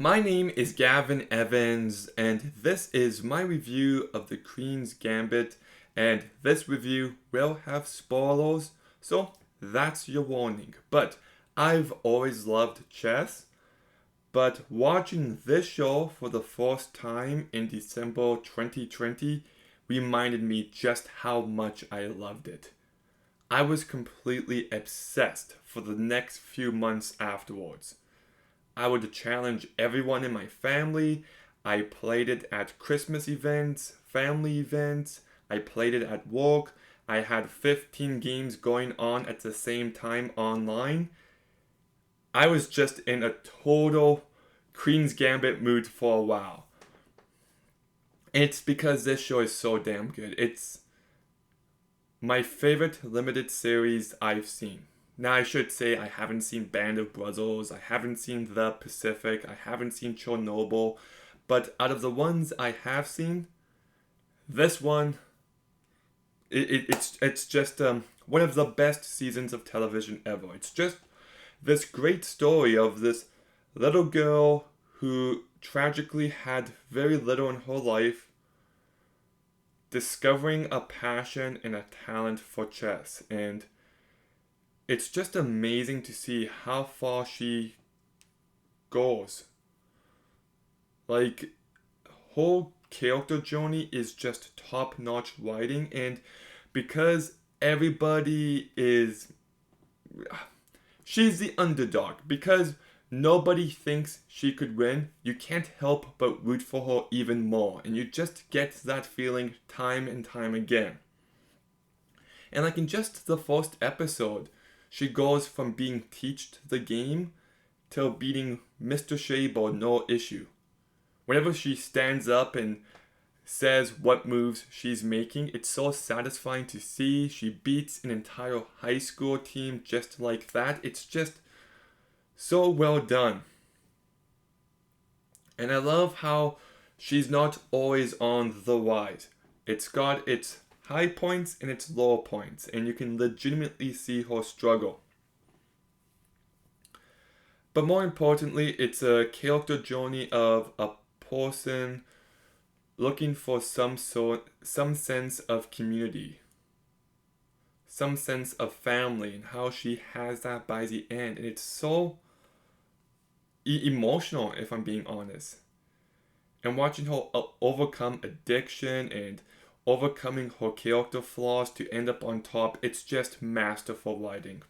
My name is Gavin Evans, and this is my review of the Queen's Gambit, and this review will have spoilers, so that's your warning. But I've always loved chess, but watching this show for the first time in December 2020 reminded me just how much I loved it. I was completely obsessed for the next few months afterwards. I would challenge everyone in my family. I played it at Christmas events, family events. I played it at work. I had 15 games going on at the same time online. I was just in a total Queen's Gambit mood for a while. It's because this show is so damn good. It's my favorite limited series I've seen. Now, I should say I haven't seen Band of Brothers, I haven't seen The Pacific, I haven't seen Chernobyl, but out of the ones I have seen, this one, it's just one of the best seasons of television ever. It's just this great story of this little girl who tragically had very little in her life, discovering a passion and a talent for chess, and it's just amazing to see how far she goes. Like, her character journey is just top-notch writing, and because everybody is... she's the underdog. Because nobody thinks she could win, you can't help but root for her even more. And you just get that feeling time and time again. And like in just the first episode, she goes from being taught the game till beating Mr. Shaber no issue. Whenever she stands up and says what moves she's making, it's so satisfying to see. She beats an entire high school team just like that. It's just so well done. And I love how she's not always on the rise. It's got its high points and its low points, and you can legitimately see her struggle. But more importantly, it's a character journey of a person looking for some sense of community, some sense of family, and how she has that by the end. And it's so emotional, if I'm being honest. And watching her overcome addiction and overcoming her character flaws to end up on top, it's just masterful writing.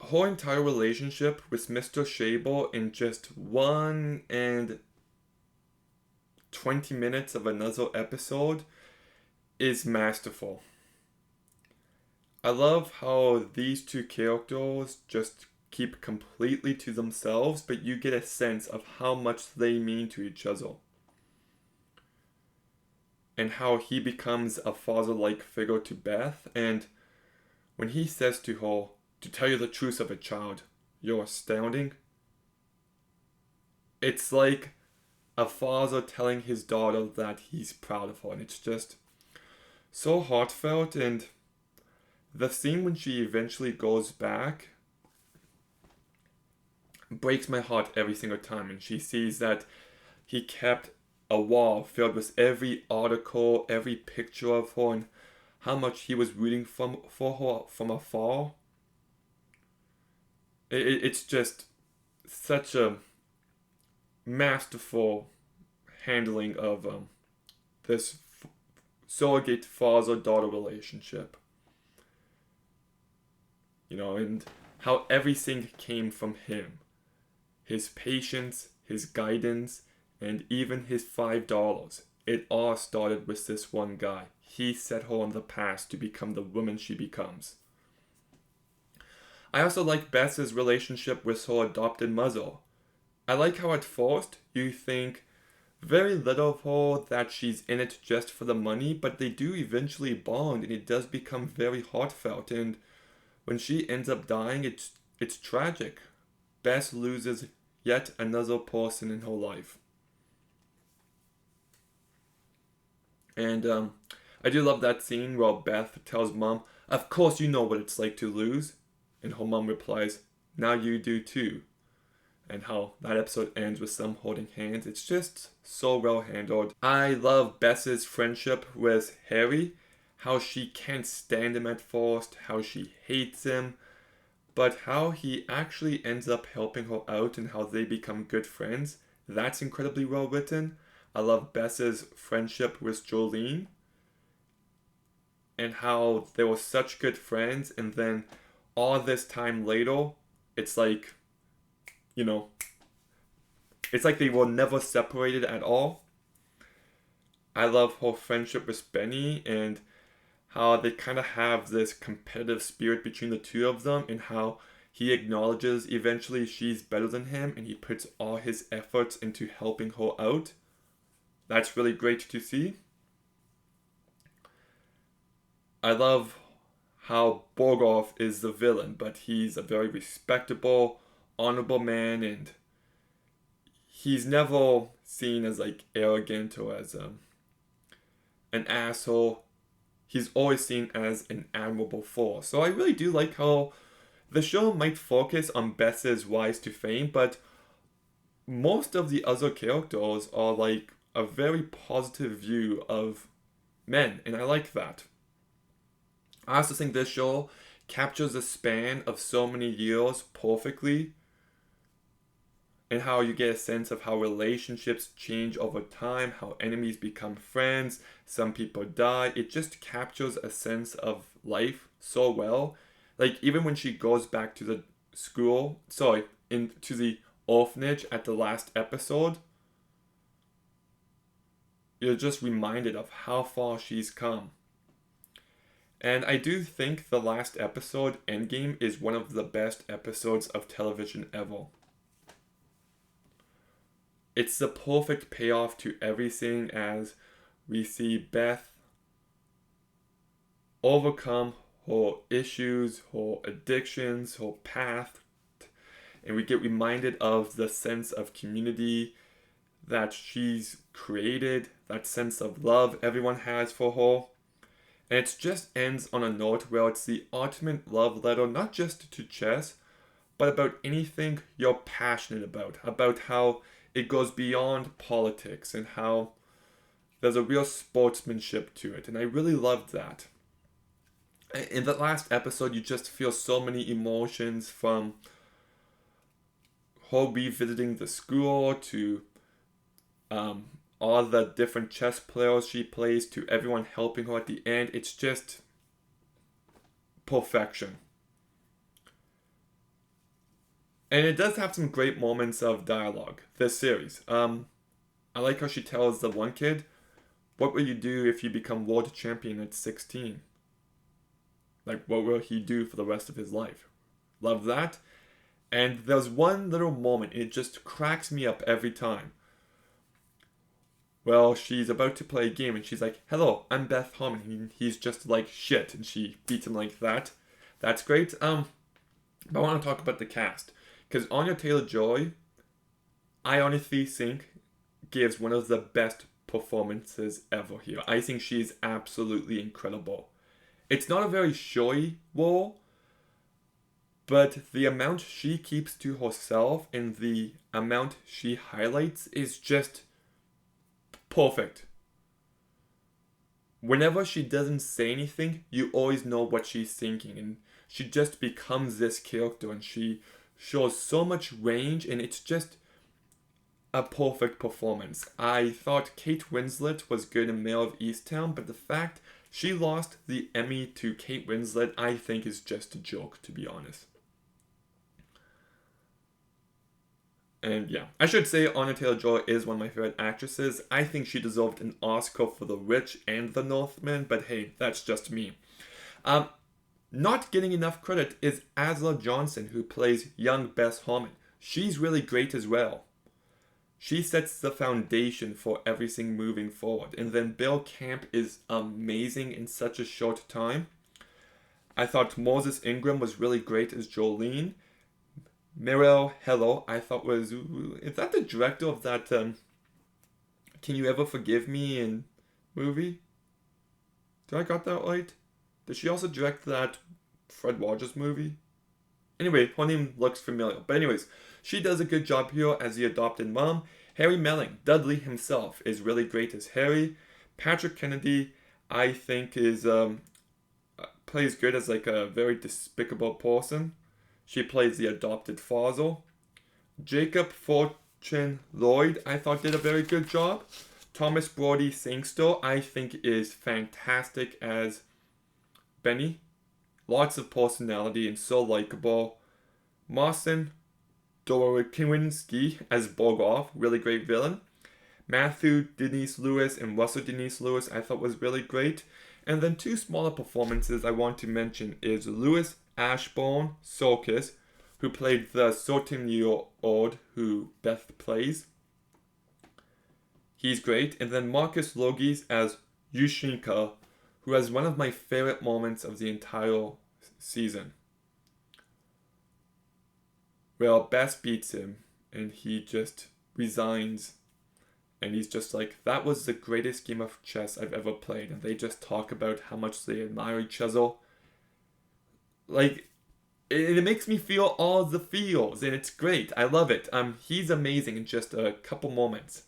Her entire relationship with Mr. Shaber in just 1 and 20 minutes of another episode is masterful. I love how these two characters just keep completely to themselves, but you get a sense of how much they mean to each other. And how he becomes a father-like figure to Beth, and when he says to her, "To tell you the truth of it, child, you're astounding." It's like a father telling his daughter that he's proud of her, and it's just so heartfelt. And the scene when she eventually goes back breaks my heart every single time, and she sees that he kept a wall filled with every article, every picture of her, and how much he was rooting for her from afar. It's just such a masterful handling of this surrogate father-daughter relationship. You know, and how everything came from him. His patience, his guidance, and even his $5. It all started with this one guy. He set her on the path to become the woman she becomes. I also like Beth's relationship with her adopted mother. I like how at first you think very little of her, that she's in it just for the money, but they do eventually bond, and it does become very heartfelt. And when she ends up dying, it's tragic. Beth loses yet another person in her life. And I do love that scene where Beth tells Mom, "Of course you know what it's like to lose." And her mom replies, "Now you do too." and how that episode ends with them holding hands. It's just so well handled. I love Bess's friendship with Harry, how she can't stand him at first, how she hates him, but how he actually ends up helping her out and how they become good friends. That's incredibly well written. I love Bess's friendship with Jolene and how they were such good friends, and then all this time later, it's like, you know, it's like they were never separated at all. I love her friendship with Benny and how they kind of have this competitive spirit between the two of them, and how he acknowledges eventually she's better than him and he puts all his efforts into helping her out. That's really great to see. I love how Borgoff is the villain, but he's a very respectable, honorable man, and he's never seen as like arrogant or as an asshole. He's always seen as an admirable force. So I really do like how the show might focus on Bess's rise to fame, but most of the other characters are like a very positive view of men, and I like that. I also think this show captures the span of so many years perfectly, and how you get a sense of how relationships change over time, how enemies become friends, some people die. It just captures a sense of life so well. Like, even when she goes back to the into the orphanage at the last episode, you're just reminded of how far she's come. And I do think the last episode, Endgame, is one of the best episodes of television ever. It's the perfect payoff to everything as we see Beth overcome her issues, her addictions, her path, and we get reminded of the sense of community that she's created, that sense of love everyone has for her. And it just ends on a note where it's the ultimate love letter, not just to chess, but about anything you're passionate about how it goes beyond politics and how there's a real sportsmanship to it. And I really loved that. In that last episode, you just feel so many emotions, from her revisiting the school to all the different chess players she plays to everyone helping her at the end. It's just perfection. And it does have some great moments of dialogue, this series. I like how she tells the one kid, what will you do if you become world champion at 16? Like, what will he do for the rest of his life? Love that. And there's one little moment, and it just cracks me up every time. Well, she's about to play a game, and she's like, hello, I'm Beth Harmon. And he's just like, shit, and she beats him like that. That's great. But I want to talk about the cast. Because Anya Taylor-Joy, I honestly think, gives one of the best performances ever here. I think she's absolutely incredible. It's not a very showy role, but the amount she keeps to herself and the amount she highlights is just perfect. Whenever she doesn't say anything, you always know what she's thinking, and she just becomes this character, and she shows so much range, and it's just a perfect performance. I thought Kate Winslet was good in Mayor of Easttown, but the fact she lost the Emmy to Kate Winslet, I think, is just a joke, to be honest. And yeah, I should say Anya Taylor-Joy is one of my favorite actresses. I think she deserved an Oscar for The Witch and The Northman, but hey, that's just me. Not getting enough credit is Asla Johnson, who plays young Bess Harmon. She's really great as well. She sets the foundation for everything moving forward. And then Bill Camp is amazing in such a short time. I thought Moses Ingram was really great as Jolene. Mirel Hello, I thought was... Is that the director of that Can You Ever Forgive Me in movie? Did I got that right? Did she also direct that Fred Rogers movie? Anyway, her name looks familiar. But anyways, she does a good job here as the adopted mom. Harry Melling, Dudley himself, is really great as Harry. Patrick Kennedy, I think, is plays good as like a very despicable person. She plays the adopted father. Jacob Fortune-Lloyd, I thought, did a very good job. Thomas Brodie-Sangster, I think, is fantastic as Benny. Lots of personality and so likable. Marcin Dorowinski as Bogov, really great villain. Matthew Denise Lewis and Russell Denise Lewis, I thought, was really great. And then two smaller performances I want to mention is Louis Ashbourne Sorkis, who played the 13-year-old who Beth plays. He's great. And then Marcus Logis as Yushinka, who has one of my favorite moments of the entire season. Well, Bess beats him, and he just resigns. And he's just like, that was the greatest game of chess I've ever played. And they just talk about how much they admire each other. Like, it makes me feel all the feels, and it's great. I love it. He's amazing in just a couple moments.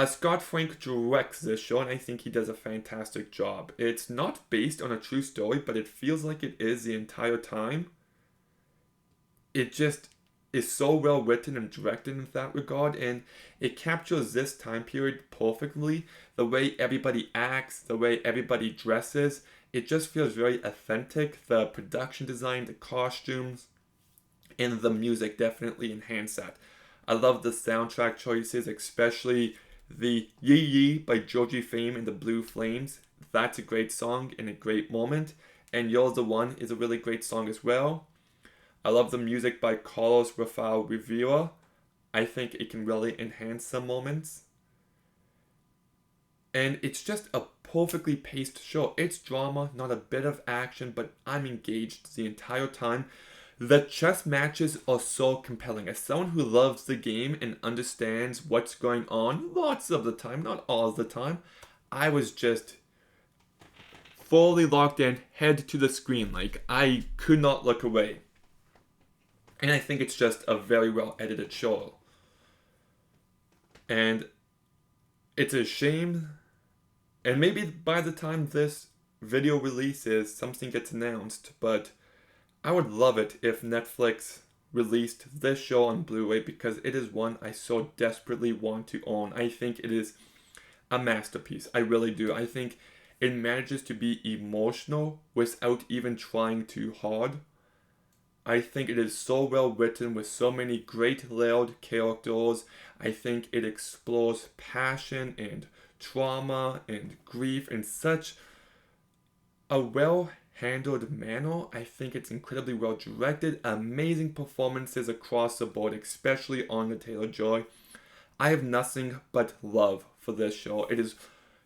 Scott Frank directs this show, and I think he does a fantastic job. It's not based on a true story, but it feels like it is the entire time. It just is so well written and directed in that regard, and it captures this time period perfectly. The way everybody acts, the way everybody dresses, it just feels very authentic. The production design, the costumes, and the music definitely enhance that. I love the soundtrack choices, especially the Yee Yee by Georgie Fame and the Blue Flames. That's a great song and a great moment. And You're the One is a really great song as well. I love the music by Carlos Rafael Rivera. I think it can really enhance some moments. And it's just a perfectly paced show. It's drama, not a bit of action, but I'm engaged the entire time. The chess matches are so compelling. As someone who loves the game and understands what's going on lots of the time, not all of the time, I was just fully locked in, head to the screen. Like, I could not look away. And I think it's just a very well edited show. And it's a shame. And maybe by the time this video releases, something gets announced. But I would love it if Netflix released this show on Blu-ray, because it is one I so desperately want to own. I think it is a masterpiece. I really do. I think it manages to be emotional without even trying too hard. I think it is so well written with so many great layered characters. I think it explores passion and trauma and grief in such a well-handled manner. I think it's incredibly well directed. Amazing performances across the board, especially Anya Taylor-Joy. I have nothing but love for this show. It is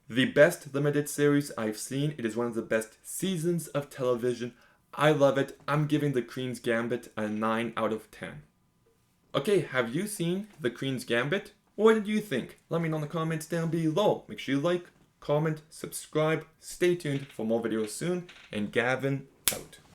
the best limited series I've seen. It is one of the best seasons of television. I love it. I'm giving The Queen's Gambit a 9 out of 10. Okay, have you seen The Queen's Gambit? What did you think? Let me know in the comments down below. Make sure you like, comment, subscribe. Stay tuned for more videos soon. And Gavin out.